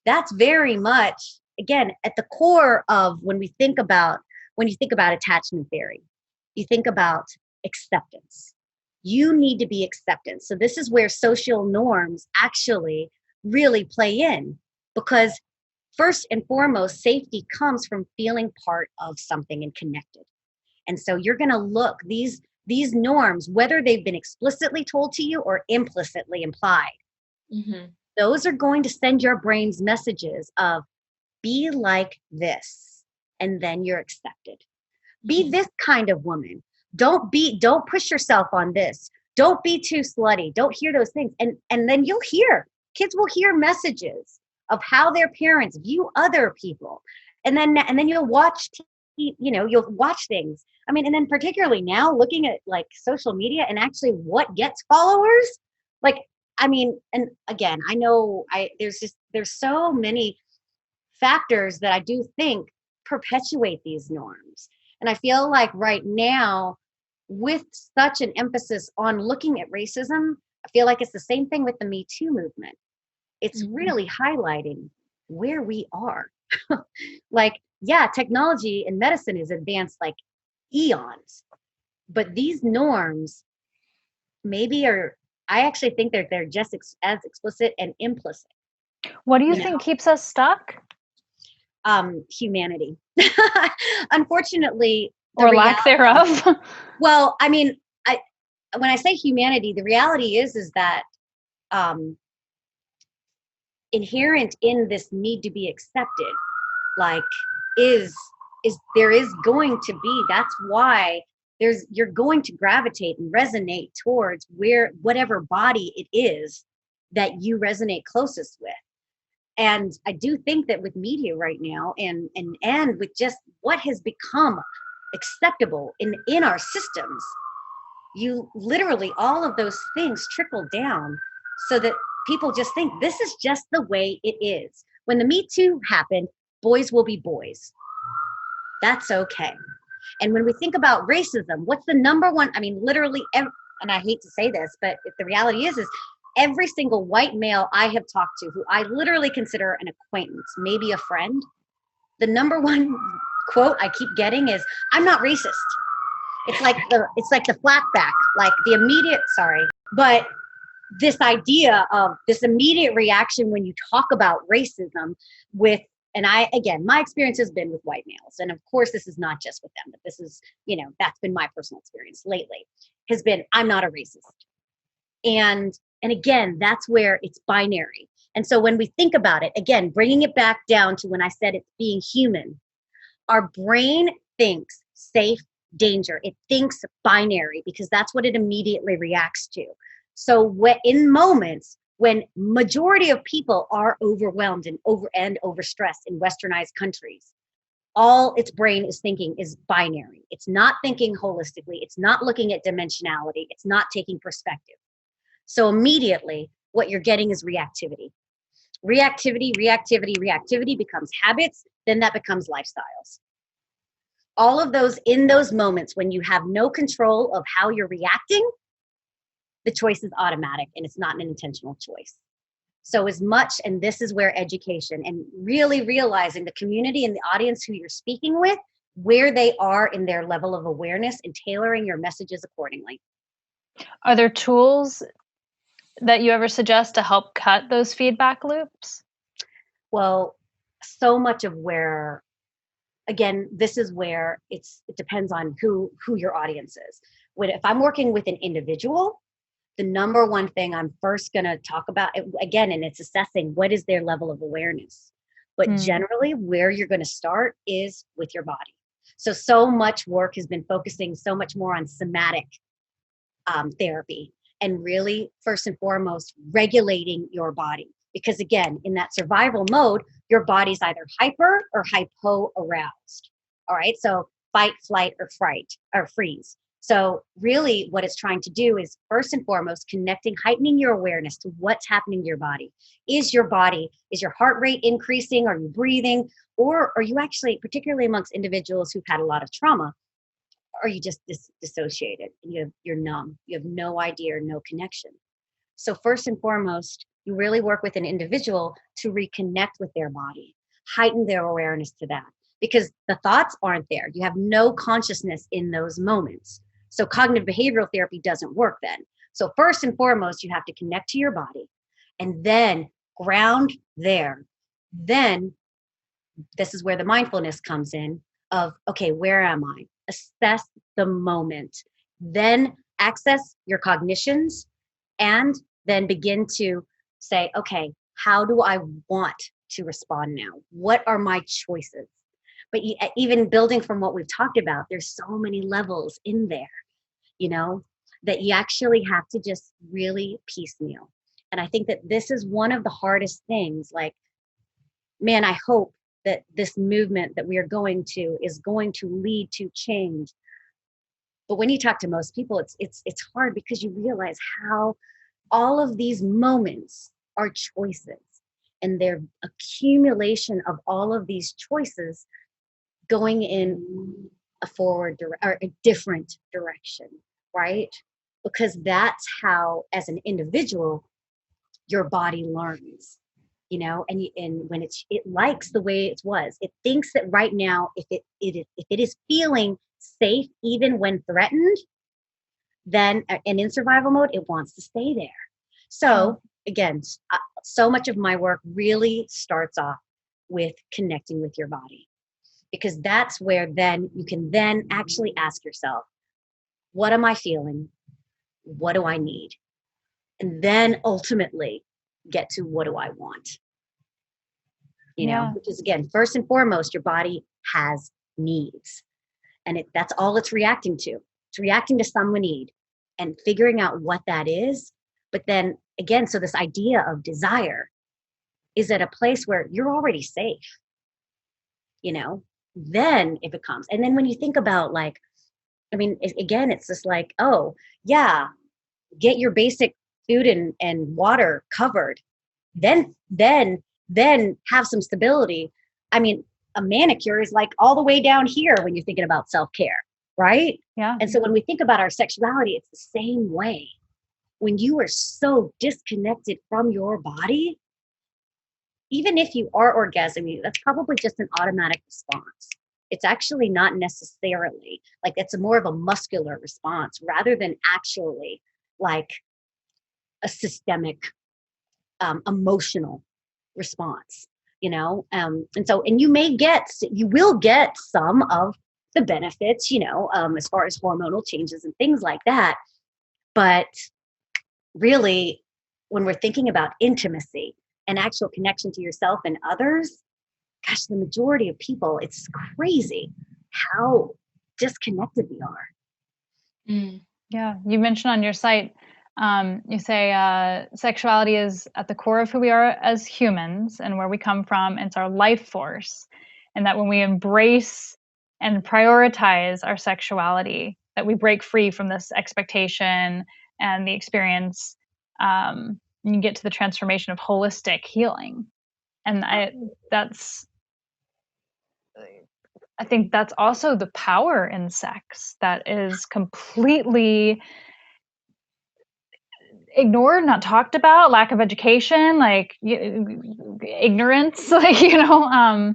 that's very much, again, at the core of when you think about attachment theory, you think about acceptance. You need to be acceptance. So this is where social norms actually really play in, because first and foremost, safety comes from feeling part of something and connected. And so you're going to look, these norms, whether they've been explicitly told to you or implicitly implied, those are going to send your brain's messages of, be like this, and then you're accepted. Be this kind of woman. Don't push yourself on this. Don't be too slutty. Don't hear those things. And then kids will hear messages of how their parents view other people. And then you'll watch you'll watch things. I mean, and then particularly now looking at like social media and actually what gets followers, like, I mean, and again, I know there's so many factors that I do think perpetuate these norms. And I feel like right now, with such an emphasis on looking at racism, I feel like it's the same thing with the Me Too movement. It's really highlighting where we are. Like, yeah, technology and medicine is advanced like eons, but these norms maybe I actually think they're just as explicit and implicit. What do you think keeps us stuck? Humanity. Unfortunately, or lack thereof. Well, I mean, when I say humanity, the reality is that inherent in this need to be accepted, like, is there is going to be, that's why you're going to gravitate and resonate towards whatever body it is that you resonate closest with. And I do think that with media right now and with just what has become acceptable in our systems, you literally, all of those things trickle down so that people just think this is just the way it is. When the Me Too happened, boys will be boys. That's okay. And when we think about racism, what's the number one, I mean, literally, and I hate to say this, but the reality is every single white male I have talked to, who I literally consider an acquaintance, maybe a friend, the number one quote I keep getting is, "I'm not racist." It's like the flat back, like the immediate, but this idea of this immediate reaction when you talk about racism with, and my experience has been with white males, and of course this is not just with them, but this is, that's been my personal experience lately, has been, "I'm not a racist." And again, that's where it's binary. And so when we think about it, again, bringing it back down to when I said it's being human, our brain thinks safe, danger. It thinks binary because that's what it immediately reacts to. So in moments when majority of people are overwhelmed and overstressed in westernized countries, all its brain is thinking is binary. It's not thinking holistically. It's not looking at dimensionality. It's not taking perspective. So immediately, what you're getting is reactivity. Reactivity becomes habits, then that becomes lifestyles. All of those, in those moments when you have no control of how you're reacting, the choice is automatic and it's not an intentional choice. So and this is where education and really realizing the community and the audience who you're speaking with, where they are in their level of awareness and tailoring your messages accordingly. Are there tools that you ever suggest to help cut those feedback loops? Well, so much of where, again, this is where it depends on who your audience is. If I'm working with an individual, the number one thing I'm first going to talk about, again, and it's assessing what is their level of awareness. But generally, where you're going to start is with your body. So much work has been focusing so much more on somatic therapy. And really, first and foremost, regulating your body. Because again, in that survival mode, your body's either hyper or hypo aroused. All right, so fight, flight, or fright, or freeze. So really what it's trying to do is first and foremost, heightening your awareness to what's happening to your body. Is your heart rate increasing? Are you breathing? Or are you actually, particularly amongst individuals who've had a lot of trauma, are you just dissociated? You're numb. You have no idea or no connection. So first and foremost, you really work with an individual to reconnect with their body, heighten their awareness to that, because the thoughts aren't there. You have no consciousness in those moments. So cognitive behavioral therapy doesn't work then. So first and foremost, you have to connect to your body and then ground there. Then this is where the mindfulness comes in of, okay, where am I? Assess the moment, then access your cognitions, and then begin to say, okay, how do I want to respond now? What are my choices? But even building from what we've talked about, there's so many levels in there, you know, that you actually have to just really piecemeal. And I think that this is one of the hardest things. Like, man, I hope that this movement that we are going to is going to lead to change. But when you talk to most people, it's hard because you realize how all of these moments are choices, and they're accumulation of all of these choices going in a or a different direction, right? Because that's how, as an individual, your body learns, you know, and when it likes the way it was, it thinks that right now, if it is feeling safe, even when threatened, then and in survival mode, it wants to stay there. So again, so much of my work really starts off with connecting with your body, because that's where then you can then actually ask yourself, what am I feeling? What do I need? And then ultimately get to, what do I want? You know, which is, again, first and foremost, your body has needs, and that's all it's reacting to. It's reacting to some need and figuring out what that is. But then again, so this idea of desire is at a place where you're already safe, you know, then if it comes. And then when you think about, like, I mean, again, it's just like, oh yeah, get your basic food and water covered, then have some stability. I mean, a manicure is like all the way down here when you're thinking about self-care, right? Yeah. And so when we think about our sexuality, it's the same way. When you are so disconnected from your body, even if you are orgasming, that's probably just an automatic response. It's actually not necessarily like, it's more of a muscular response rather than actually like a systemic emotional response, you know? And you will get some of the benefits, you know, as far as hormonal changes and things like that. But really, when we're thinking about intimacy and actual connection to yourself and others, gosh, the majority of people, it's crazy how disconnected we are. Yeah. You mentioned on your site, you say sexuality is at the core of who we are as humans and where we come from. It's our life force. And that when we embrace and prioritize our sexuality, that we break free from this expectation and the experience, you get to the transformation of holistic healing. And I think that's also the power in sex that is completely ignored, not talked about, lack of education, like ignorance, like, you know,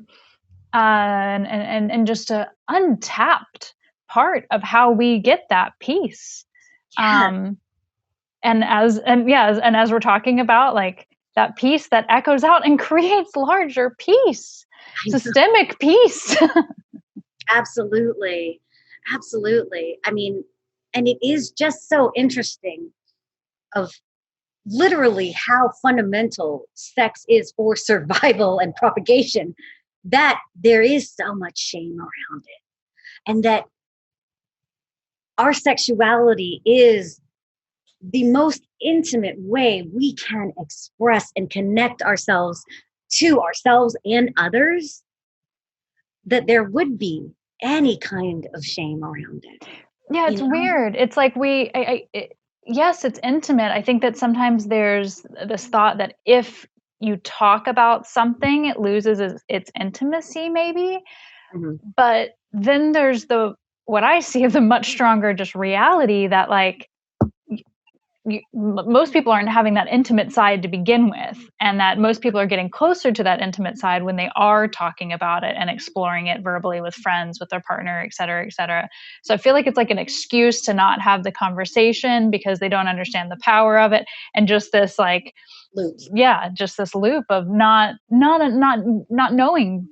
and just a untapped part of how we get that peace. Yeah. And as we're talking about, like, that peace that echoes out and creates larger peace, systemic peace. Absolutely. I mean, and it is just so interesting of literally how fundamental sex is for survival and propagation, that there is so much shame around it. And that our sexuality is the most intimate way we can express and connect ourselves to ourselves and others, that there would be any kind of shame around it. Yeah, it's weird. It's like yes, it's intimate. I think that sometimes there's this thought that if you talk about something, it loses its intimacy, maybe. Mm-hmm. But then there's what I see of the much stronger just reality that, like, most people aren't having that intimate side to begin with, and that most people are getting closer to that intimate side when they are talking about it and exploring it verbally with friends, with their partner, et cetera, et cetera. So I feel like it's like an excuse to not have the conversation because they don't understand the power of it, and just this like loop. Yeah, just this loop of not knowing,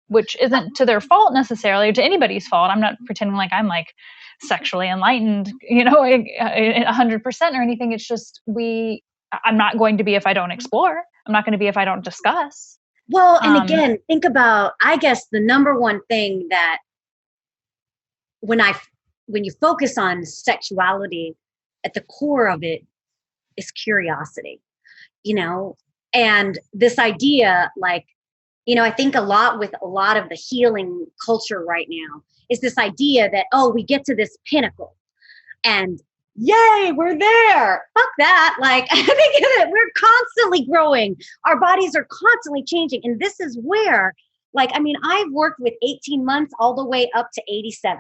which isn't to their fault necessarily, or to anybody's fault. I'm not pretending like I'm like sexually enlightened, you know, 100% or anything. It's just I'm not going to be if I don't explore. I'm not going to be if I don't discuss. Well, and again, think about, I guess the number one thing that when you focus on sexuality, at the core of it is curiosity, and this idea, like, I think a lot with a lot of the healing culture right now is this idea that, oh, we get to this pinnacle and yay, we're there. Fuck that. Like, I think that we're constantly growing. Our bodies are constantly changing. And this is where, like, I mean, I've worked with 18 months all the way up to 87,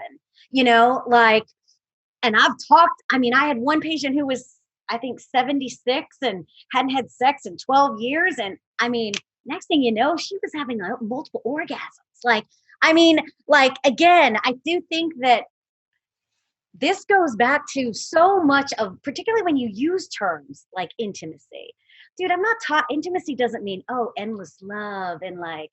and I've talked, I mean, I had one patient who was, I think, 76 and hadn't had sex in 12 years. And I mean, next thing you know, she was having multiple orgasms. Like, I mean, like, again, I do think that this goes back to so much of, particularly when you use terms like intimacy. Dude, I'm not taught, intimacy doesn't mean, oh, endless love and like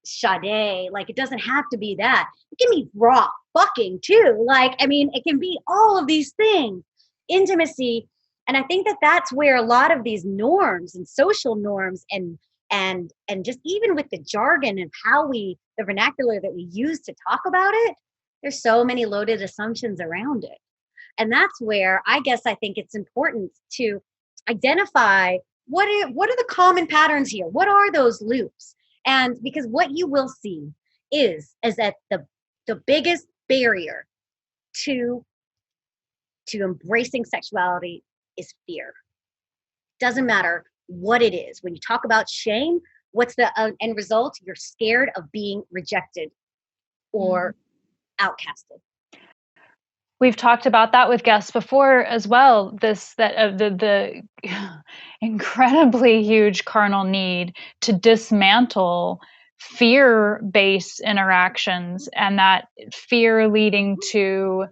Sade. Like, it doesn't have to be that. It can be raw fucking too. Like, I mean, it can be all of these things. Intimacy. And I think that that's where a lot of these norms and social norms and just even with the jargon and how the vernacular that we use to talk about it, there's so many loaded assumptions around it. And that's where I guess I think it's important to identify what are the common patterns here? What are those loops? And because what you will see is that the biggest barrier to embracing sexuality is fear. Doesn't matter what it is. When you talk about shame, what's the end result? You're scared of being rejected or outcasted. We've talked about that with guests before as well. The incredibly huge carnal need to dismantle fear-based interactions, and that fear leading to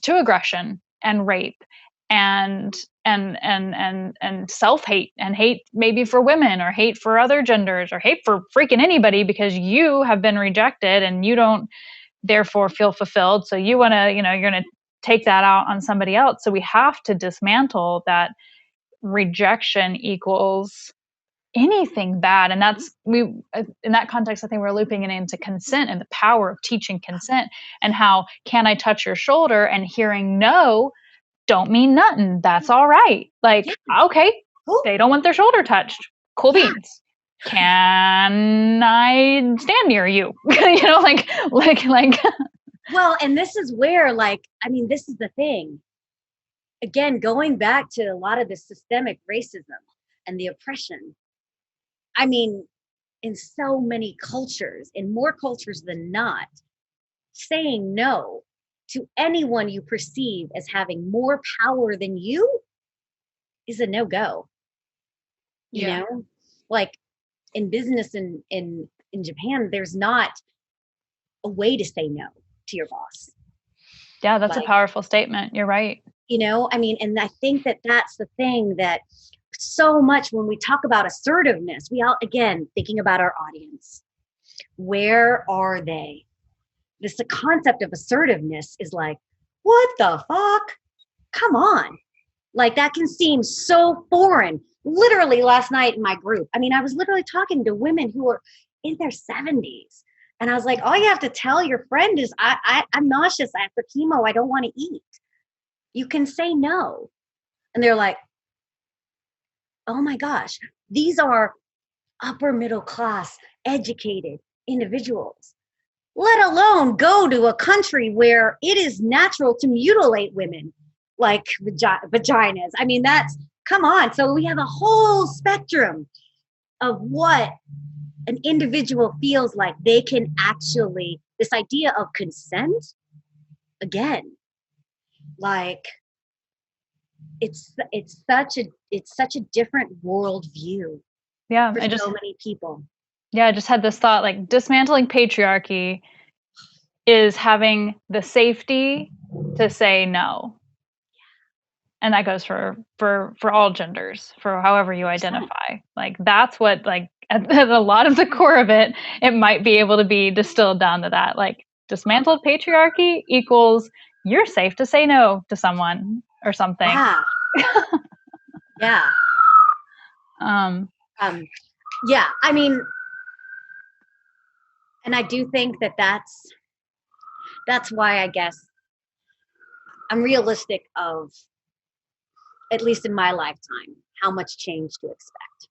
aggression and rape and self-hate and hate maybe for women or hate for other genders or hate for freaking anybody because you have been rejected and you don't therefore feel fulfilled. So you want to, you're going to take that out on somebody else. So we have to dismantle that rejection equals anything bad. And in that context, I think we're looping it into consent and the power of teaching consent and how can I touch your shoulder, and hearing no don't mean nothing. That's all right. Like, okay, cool. They don't want their shoulder touched. Cool beans. Can I stand near you? like. Well, and this is where, like, I mean, this is the thing. Again, going back to a lot of the systemic racism and the oppression. I mean, in so many cultures, in more cultures than not, saying no to anyone you perceive as having more power than you is a no-go. You know, like in business in Japan, there's not a way to say no to your boss. Yeah, that's a powerful statement. You're right. I mean, and I think that that's the thing that so much when we talk about assertiveness, we all, again, thinking about our audience, where are they? The concept of assertiveness is like, what the fuck? Come on. Like, that can seem so foreign. Literally last night in my group, I mean, I was literally talking to women who are in their 70s. And I was like, all you have to tell your friend is I'm nauseous after chemo. I don't want to eat. You can say no. And they're like, oh my gosh, these are upper middle class, educated individuals, let alone go to a country where it is natural to mutilate women like vaginas. I mean, come on. So we have a whole spectrum of what an individual feels like they can actually, this idea of consent, again, like it's such a different worldview. Yeah, for so many people. Yeah, I just had this thought, like, dismantling patriarchy is having the safety to say no. And that goes for all genders, for however you identify. Like, that's what, like, at a lot of the core of it, it might be able to be distilled down to that. Like, dismantled patriarchy equals you're safe to say no to someone or something. Yeah. Yeah. Yeah, I mean, and I do think that that's why I guess I'm realistic of, at least in my lifetime, how much change to expect.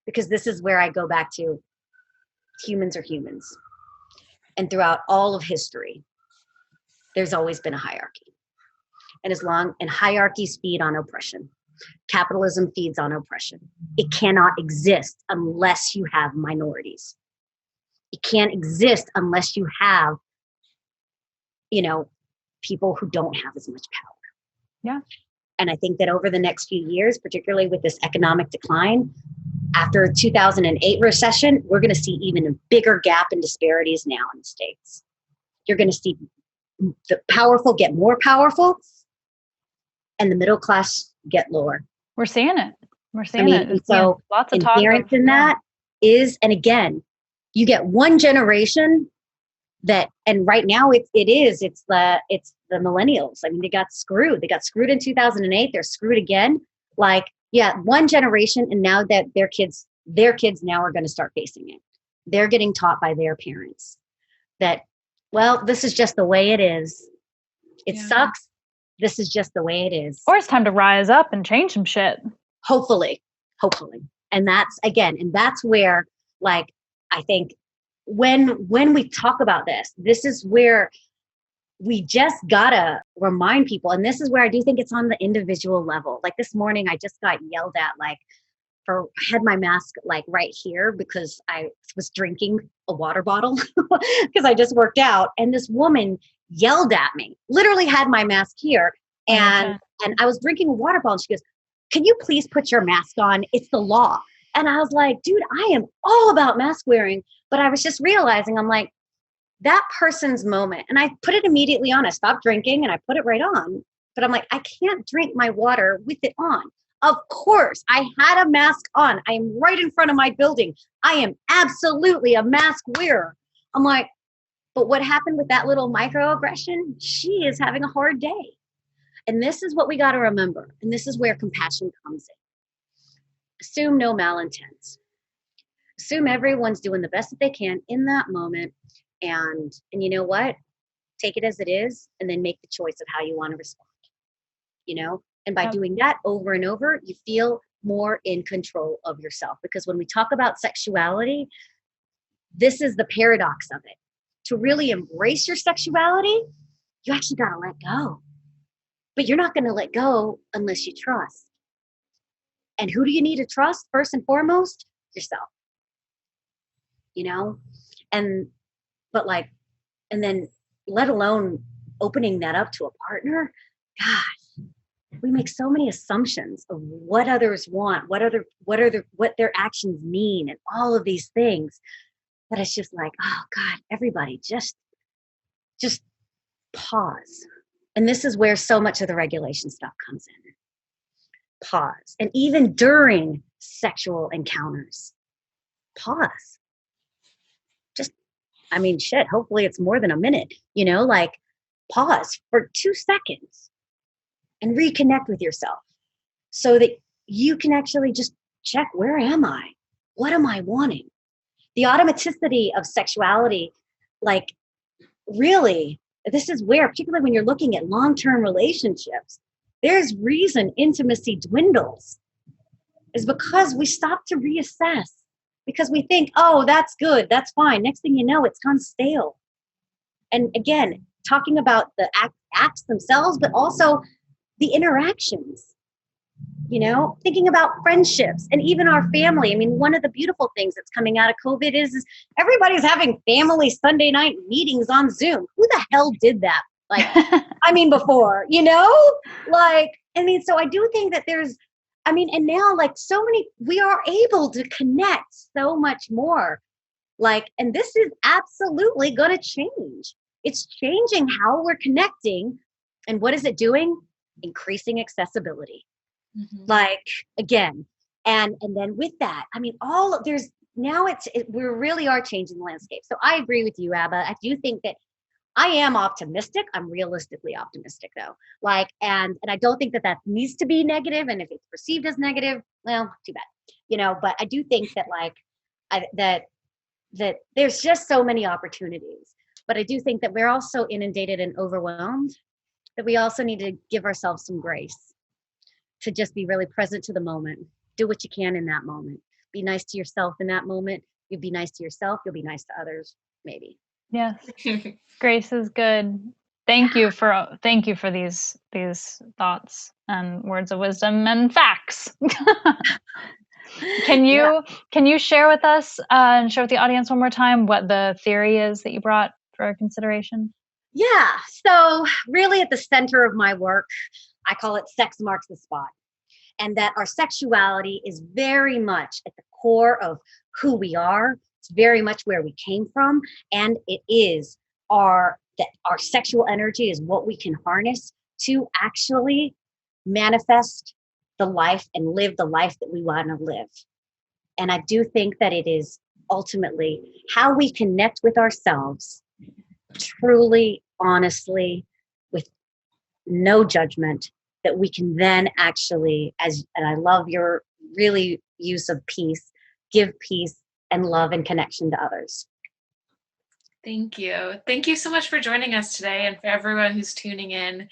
Because this is where I go back to humans are humans. And throughout all of history, there's always been a hierarchy. And hierarchies feed on oppression. Capitalism feeds on oppression. It cannot exist unless you have minorities. It can't exist unless you have, people who don't have as much power. Yeah. And I think that over the next few years, particularly with this economic decline, after 2008 recession, we're going to see even a bigger gap in disparities now in the States. You're going to see the powerful get more powerful and the middle class get lower. We're seeing it. And so lots of talk inherent in that is, and again, you get one generation that, and right now it's the millennials. I mean, they got screwed in 2008. They're screwed again. Like, yeah, one generation. And now that their kids now are going to start facing it. They're getting taught by their parents that, well, this is just the way it is. It sucks. This is just the way it is. Or it's time to rise up and change some shit. Hopefully. And that's where, like, I think when we talk about this is where we just gotta remind people. And this is where I do think it's on the individual level. Like this morning, I just got yelled at, I had my mask like right here because I was drinking a water bottle because I just worked out. And this woman yelled at me, literally had my mask here. And I was drinking a water bottle. And she goes, "Can you please put your mask on? It's the law." And I was like, dude, I am all about mask wearing. But I was just realizing, I'm like, that person's moment. And I put it immediately on. I stopped drinking and I put it right on. But I'm like, I can't drink my water with it on. Of course, I had a mask on. I am right in front of my building. I am absolutely a mask wearer. I'm like, but what happened with that little microaggression? She is having a hard day. And this is what we got to remember. And this is where compassion comes in. Assume no malintents. Assume everyone's doing the best that they can in that moment. And you know what? Take it as it is, and then make the choice of how you want to respond. And by doing that over and over, you feel more in control of yourself. Because when we talk about sexuality, this is the paradox of it. To really embrace your sexuality, you actually got to let go. But you're not going to let go unless you trust. And who do you need to trust first and foremost? Yourself. And then let alone opening that up to a partner. Gosh, we make so many assumptions of what others want, what their actions mean, and all of these things. But it's just like, oh God, everybody just pause. And this is where so much of the regulation stuff comes in. Pause. And even during sexual encounters, pause. Hopefully it's more than a minute, pause for 2 seconds and reconnect with yourself so that you can actually just check, where am I? What am I wanting? The automaticity of sexuality, really, this is where, particularly when you're looking at long-term relationships, there's reason intimacy dwindles, is because we stop to reassess. Because we think, oh, that's good, that's fine. Next thing you know, it's gone stale. And again, talking about the acts themselves, but also the interactions, thinking about friendships and even our family. I mean, one of the beautiful things that's coming out of COVID is everybody's having family Sunday night meetings on Zoom. Who the hell did that? Before, so I do think that there's, and now we are able to connect so much more. And this is absolutely going to change. It's changing how we're connecting. And what is it doing? Increasing accessibility. Mm-hmm. Again, and then with that, we really are changing the landscape. So I agree with you, Abba. I do think that I am optimistic. I'm realistically optimistic though. And I don't think that needs to be negative. And if it's perceived as negative, well, too bad. but I do think that that there's just so many opportunities. But I do think that we're also inundated and overwhelmed, that we also need to give ourselves some grace to just be really present to the moment. Do what you can in that moment. Be nice to yourself in that moment. You'll be nice to yourself. You'll be nice to others, maybe. Yes. Grace is good. Thank you for these thoughts and words of wisdom and facts. Can you share with us and share with the audience one more time what the theory is that you brought for our consideration? Yeah. So really at the center of my work, I call it sex marks the spot. And that our sexuality is very much at the core of who we are. It's very much where we came from. And it is our sexual energy is what we can harness to actually manifest the life and live the life that we want to live. And I do think that it is ultimately how we connect with ourselves truly, honestly, with no judgment, that we can then actually, and I love your really use of peace, give peace and love and connection to others. Thank you. Thank you so much for joining us today, and for everyone who's tuning in.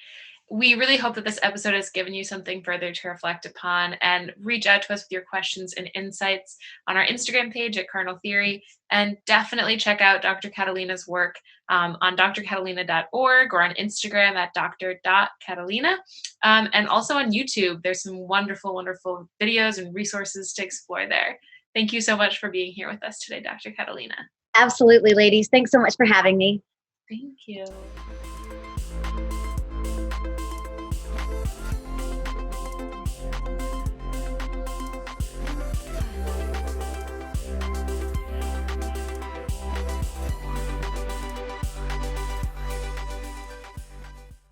We really hope that this episode has given you something further to reflect upon, and reach out to us with your questions and insights on our Instagram page at Carnal Theory. And definitely check out Dr. Catalina's work on drcatalina.org or on Instagram at dr.catalina. And also on YouTube, there's some wonderful, wonderful videos and resources to explore there. Thank you so much for being here with us today, Dr. Catalina. Absolutely, ladies. Thanks so much for having me. Thank you.